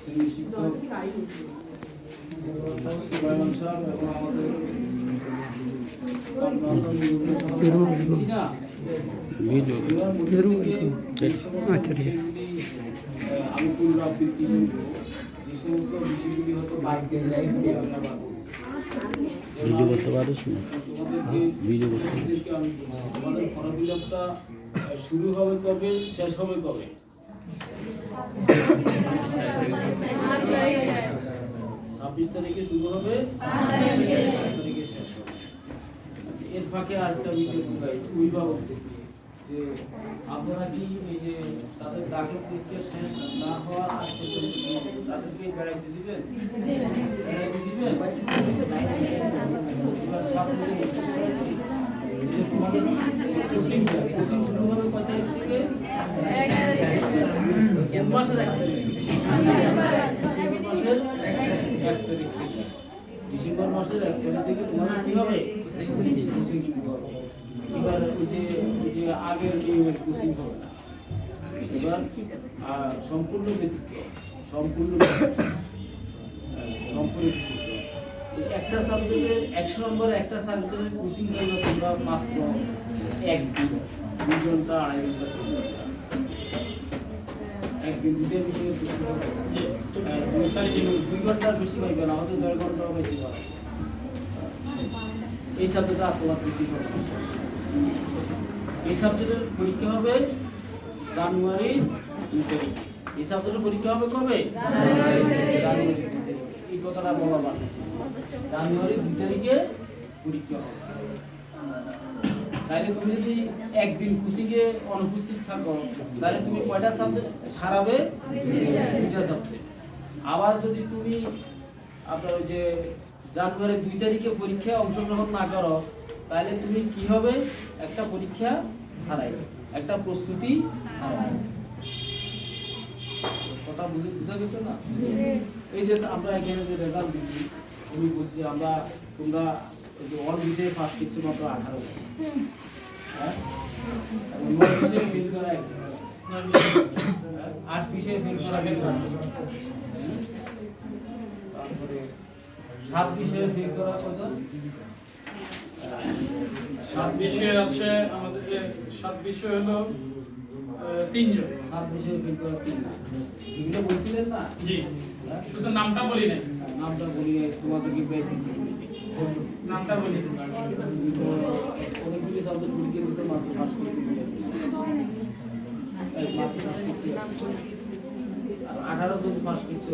শ্রেণী শিক্ষক সুলাইমান সাহেব এবং আমাদের আলোকুল আবৃত্তি যে সমস্ত বিষয়গুলি হয়তো বাড়িতে ভিডিও করতে পারিস না? ভিডিও করতে আমাদের ফর্মফিলাপটা শুরু হবে কবে, শেষ হবে কবে? 26 তারিখে শুরু হবে, 27 তারিখে শেষ হবে। এর ফাঁকে আজটা বিষয় ঢুকাই অভিভাবকদের যে আপনারা কি এই যে তাদের দাখিল পরীক্ষা শেষ না হওয়ার আগ পর্যন্ত তাদেরকে বেড়াইতে দিবেন? বেড়াইতে দিবেন? এবার ছাত্রদের কোচিং শুরু হবে কয় তারিখ থেকে? মাসের 1 তারিখ। ডিসেম্বর মাসের 1 তারিখ থেকে তোমাদের কি হবে? কোচিং শুরু হবে। এবার ওই যে আগের নিয়মের কোচিং হবে না, এবার সম্পূর্ণ ব্যতিক্রম, সম্পূর্ণ একটা সাবজেক্টের 100 নম্বর একটা সাবজেক্টের কোচিং করবে তোমরা মাত্র 1 দিন, 2 ঘন্টা 2.5 ঘন্টা 3 ঘন্টা একদিন দুটো বিষয়ে 2 ঘন্টার বেশি পাইবে না, হয়তো 1.5 ঘন্টাও পাইতে পারে। এই সাবজেক্টটা আপনারা কোচিং করবে। এই সাবজেক্টের পরীক্ষা হবে জানুয়ারি 2 তারিখে। এই সাবজেক্টের পরীক্ষা হবে কবে? জানুয়ারি 2 তারিখে। এই কথাটা বলা বাকি ছিল, জানুয়ারি 2 তারিখে পরীক্ষা হবে। তাহলে তুমি যদি একদিন কোচিংয়ে অনুপস্থিত থাকো তাহলে তুমি কয়টা সাবজেক্ট হারাবে? 2টা সাবজেক্ট। আবার যদি তুমি আপনার ওই যে জানুয়ারি 2 তারিখে পরীক্ষায় অংশগ্রহণ না করো তাহলে তুমি কি হবে? একটা পরীক্ষা হারাইবে, একটা প্রস্তুতি হারাইবে। কথা বুঝা গেছে না? এই যে আমরা এখানে যে রেজাল্ট দিচ্ছি, আমি বলছি আমরা তোমরা অল বিষয়ে পাস করছো মাত্র 18 জন, হ্যাঁ, এবং 9 বিষয়ে ফেল করা 1, 8 বিষয়ে ফেল করা 1, তারপরে 7 বিষয়ে ফেল করা কয়জন? 7 বিষয় আছে আমাদের, 7 বিষয় হলো 3 জন। 7 বিষয়ে ফেল করা 3 জন। এগুলো বলছিলেন না? জি, শুধু নামটা বলি নাই। নামটা বলি তোমাদেরকে বেঁচে নামটা বলি। অনেকগুলি সাবজেক্ট পরীক্ষা দিচ্ছে মাত্র পাস করতে 18 জন পাস করছে,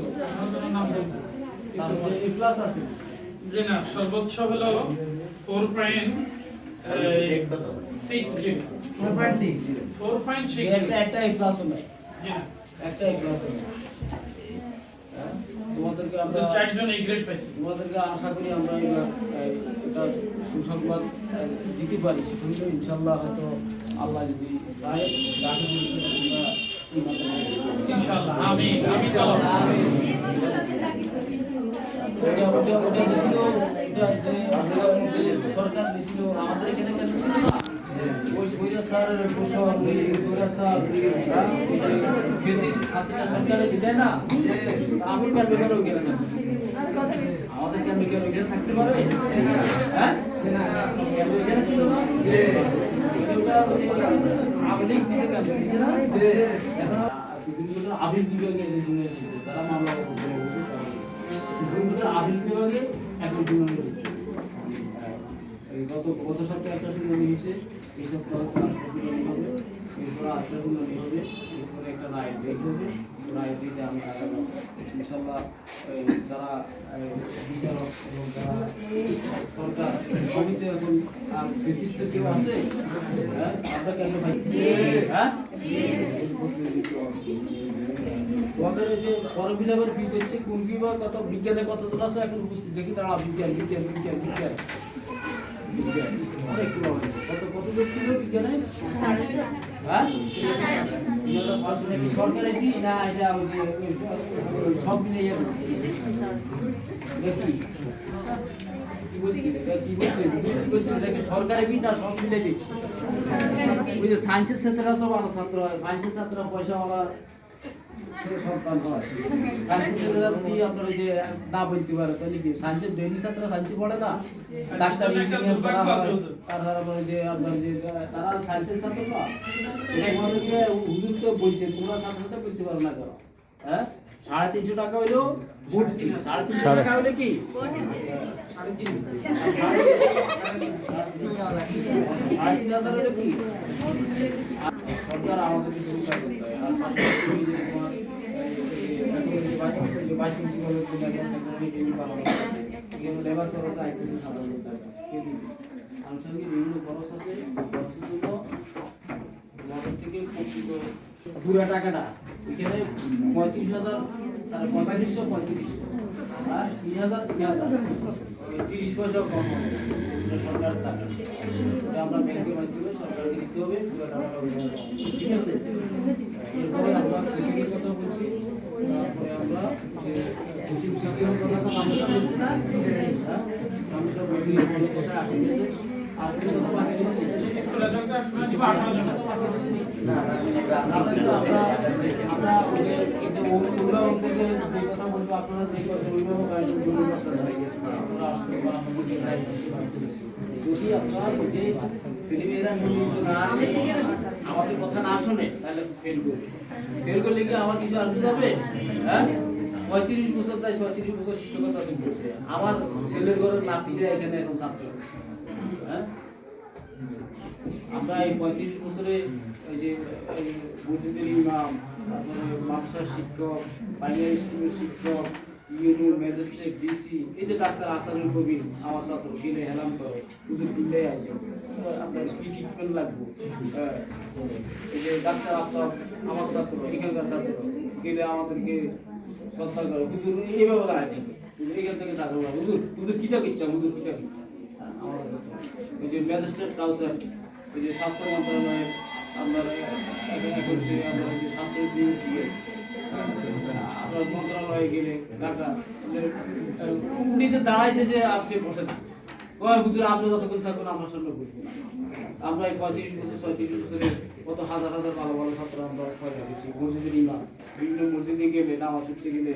নাম বলবো। তারপরে এ প্লাস আছে জি না, সর্বোচ্চ হলো 4.6 4.6 একটা এ প্লাস নাই, জি না, একটা এ প্লাস নাই। তোমাদেরকে আমরা 4 জন এই গ্রেড পাইছি। তোমাদেরকে আশা করি আমরা এটা সুসংবাদ দিতে পারি। সেখানে ইনশাল্লাহ হয়তো আল্লাহ যদি চায় দাখিল পরীক্ষা তোমরা ইনশাআল্লাহ আমিন। আমি তো ওটা দিছিল, এটা যে সরকার দিছিল আমাদের এখানে কেন ছিল না? ওই বৈরা স্যারের পোষণ, বৈরা স্যার ফেসিস্ট হাসিনা সরকারের বিদায় না, আমি কেন বেকার ওই কেন আমাদের কেন বেকার ওই থাকতে পারে? হ্যাঁ, কেন ওইখানে ছিল না? ওটা আবেদন দিছে না? এখন আবির বিভাগে তারা মামলা করতে আবির বিভাগে এখন গত সপ্তাহে একটা শুনানি হয়েছে, এই সপ্তাহে শুনানি হবে, এরপরে আরেকটা শুনানি হবে, এরপরে একটা রায় বের হবে। রায় দিতে আমরা ইনশাল্লাহ যারা বিচারক এবং যারা সরকার সমিতি এখন ফেসিস্টের কেউ আছে, হ্যাঁ, আমরা কেন ভাই, হ্যাঁ, তোমাদের যে ফর্ম ফিলাপের ফি দিচ্ছে কোন বিভাগ কত বিজ্ঞানে কতজন আছে এখন উপস্থিত দেখি তারা বিজ্ঞান বিজ্ঞান বিজ্ঞান বিজ্ঞান বিজ্ঞান অনেক কত কত ছিল বিজ্ঞানে? হ্যাঁ, সরকারের কি না এটা সব মিলে দেখি কি বলছি কি বলছে এটাকে সরকারের কি না সব মিলে দিচ্ছি। ওই যে সায়েন্সের ছাত্ররা তো ভালো ছাত্র হয়, সায়েন্সের ছাত্ররা পয়সাওয়ালা সন্তান হয়। সায়েন্সের ছেলেরা যদি আপনার ওই যে না বলতে পারে তাহলে কি সায়েন্সের ডেইলি ছাত্ররা সায়েন্সে পড়ে না, ডাক্তার ইঞ্জিনিয়ার পড়া হয়, তারপরে যে আপনার যে তারা সায়েন্সের ছাত্র না, এটা আমাদেরকে হুজুর তো বলছে তোমরা ছাত্র সাথে বলতে পারো না কেন? হ্যাঁ 350 টাকা হইলো ভর্তি, 350 টাকা হইলে কি 3,500 হইলে কি সরকার আমাদের কিছু উপায় করতে হয়। আর তুমি যদি তোমার লেবার খরচ আইতেছে 7,000 টাকা, আনুষঙ্গিক বিভিন্ন খরচ আছে, খরচের জন্য আমাদের থেকে পুরো টাকাটা এখানে 35,000 আর 45,000 আর 3,000 30 পয়সা কম হবে সরকার টাকা, আমরা ব্যাংকের মাধ্যমে সরকারকে দিতে হবে পুরো টাকাটা, ঠিক আছে? এরপরে আমরা কৃষির কথা বলছি, তারপরে আমরা যে কৃষি সিস্টেমের কথা তো আমরা বলছি না, আমি সব বলছি কোথায় আসে গেছে আর কোনো কথা বাকি আছে আমরা অভিভাবকদেরকে যে কথা বলবো আপনারা যে অভিভাবক যদি আপনার যে ছেলেমেয়েরা নিয়মিত না আসে, আমাদের কথা না শোনে, তাহলে ফেল করবে। ফেল করলে কি আমার কিছু আসতে যাবে? হ্যাঁ 35 বছর চাই, 36 বছর শিক্ষকতা করতেছে, আমার ছেলের ঘরের নাতিরা এখানে এখন ছাত্র। হ্যাঁ আমরা এই 35 বছরে এই যে মসজিদের ইমাম, তারপরে মাদ্রাসার শিক্ষক, প্রাইমারি স্কুলের শিক্ষক, ইউনো ম্যাজিস্ট্রেট, ডিসি, এই যে ডাক্তার আসারুল কবির আমার ছাত্র গেলে হেলাম করে হুজুর দিল্লাই আছে, আপনার কি ট্রিটমেন্ট লাগবে, এই যে ডাক্তার আপনার আমার ছাত্র এখানকার ছাত্র গেলে আমাদেরকে শ্রদ্ধা করে হুজুর এইভাবে দাঁড়ায় থাকে, এখান থেকে টাকা হুজুর হুজুর কিটা কিচ্ছা হুজুর কিটা কিচ্ছা আমার ছাত্র, এই যে ম্যাজিস্ট্রেট কাউন্সিল, এই যে স্বাস্থ্য মন্ত্রণালয়ের আপনার এখন সে আপনার যে স্বাস্থ্য আপনার মন্ত্রণালয়ে গেলে ঢাকা উনিতে দাঁড়াইছে যে সে বসে না, হুজুর আপনি যতক্ষণ থাকুন আমার সামনে বসবো না। আমরা এই 35 বছর 36 বছরে কত হাজার হাজার ভালো ভালো ছাত্র আমরা ক্ষয় রেখেছি। মসজিদের ইমাম, বিভিন্ন মসজিদে গেলে নামাজ পড়তে গেলে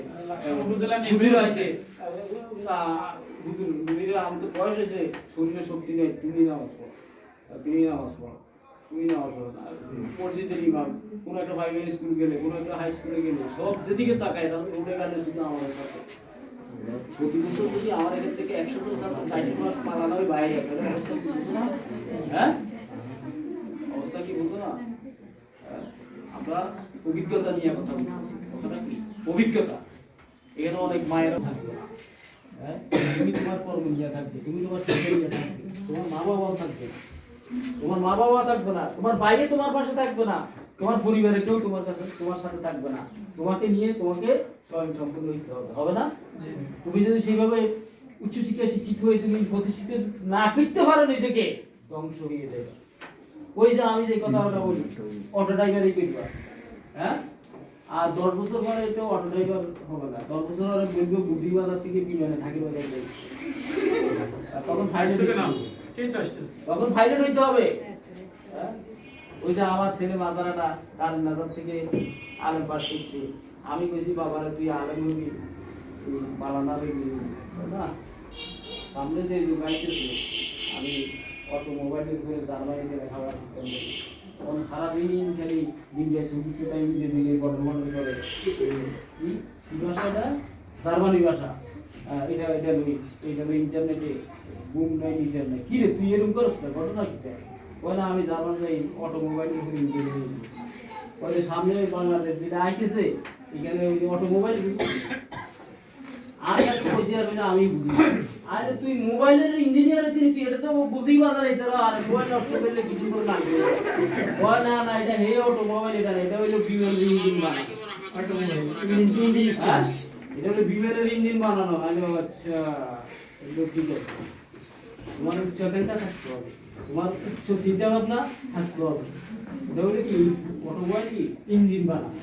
হুজুর আছে, হুজুর আমাদের বয়স হয়েছে, শরীরে শক্তি নেই, তুমি নামাজ পড়ো, তুমি নামাজ পড়ো, তুমি নামাজ পড়ো না। মসজিদের ইমাম, কোনো একটা প্রাইমারি স্কুল গেলে, কোনো একটা হাই স্কুলে গেলে সব যেদিকে তাকায় রোডে গাড়ি শুধু আমাদের সাথে। প্রতি বছর যদি আমার এখান থেকে 100 জন ছাত্র 40 মাস পালানো হয় বাইরে, অবস্থা কি বুঝো না? হ্যাঁ অবস্থা কি বুঝো না? আমরা অভিজ্ঞতা নিয়ে কথা বলছি, কথাটা কি অভিজ্ঞতা। এখানে অনেক মায়েরা থাকবে, হ্যাঁ তুমি তোমার কর্ম নিয়ে থাকবে, তুমি তোমার শিক্ষা নিয়ে থাকবে, তোমার মা বাবাও থাকবে না, তোমার মা বাবা থাকবে না, তোমার বাইরে তোমার পাশে থাকবে না, তোমার পরিবারে কেউ তোমার কাছে তোমার সাথে থাকবে না, তোমাকে নিয়ে তোমাকে স্বয়ং সম্পূর্ণ হতে হবে, হবে না? তুমি যদি সেইভাবে উচ্চশিক্ষায় শিক্ষিত হয়ে তুমি প্রতিষ্ঠিত না করতে পারো নিজেকে, ধ্বংস হয়ে যাবে। ওই যে আমি যে কথাটা বলি অটো ড্রাইভারই করবা, হ্যাঁ আর 10 বছর পরে তো অটো ড্রাইভার হবে না, 10 বছর পরে বলবো বুদ্ধিবাজার থেকে বিমানে থাকি বাজার যাই, তখন ফাইনাল তখন ফাইনাল হইতে হবে। হ্যাঁ ওই যে আমার ছেলে মাদারাটা তার নাজার থেকে আলেম পাস করছে, আমি কইছি বাবারে তুই আলেম হবি, তুই পালানা হইবি না, সামনে যে যুগ আইতেছে আমি অটোমোবাইলের উপরে জার্মানিতে লেখাপড়া করতাম, তখন সারাদিন খালি দিন যায় ছুটি টাইম যে দিলে বর্ধমান করে কি ভাষাটা জার্মানি ভাষা, এটা এটা এটা ইন্টারনেটে বুম নাই ইন্টারনেট কি রে তুই এরকম করছ না ঘটনা কি ওই না আমি জার্মান যাই অটোমোবাইলের উপরে ইঞ্জিনিয়ারিং, ওই যে সামনে বাংলাদেশ যেটা আইতেছে এখানে ওই যে অটোমোবাইল আর কাছে কইছি আর না আমি বুঝি আরে তুই মোবাইলের ইঞ্জিনিয়ার তুই এটা তো বুদ্ধি বাজার এই তোরা আর মোবাইল নষ্ট করলে কিছু করে না ওই না না এটা হে অটোমোবাইল এটা এটা হইলো বিমানের ইঞ্জিন বানানো অটোমোবাইল ইঞ্জিন, হ্যাঁ এটা হলো বিমানের ইঞ্জিন বানানো। আমি আচ্ছা এগুলো ঠিক আছে, তোমার উচ্চতা থাকতে হবে, তোমার উচ্চ চিন্তা ভাবনা থাকতে হবে, এটা হলো কি অটোমোবাইল কি ইঞ্জিন বানানো।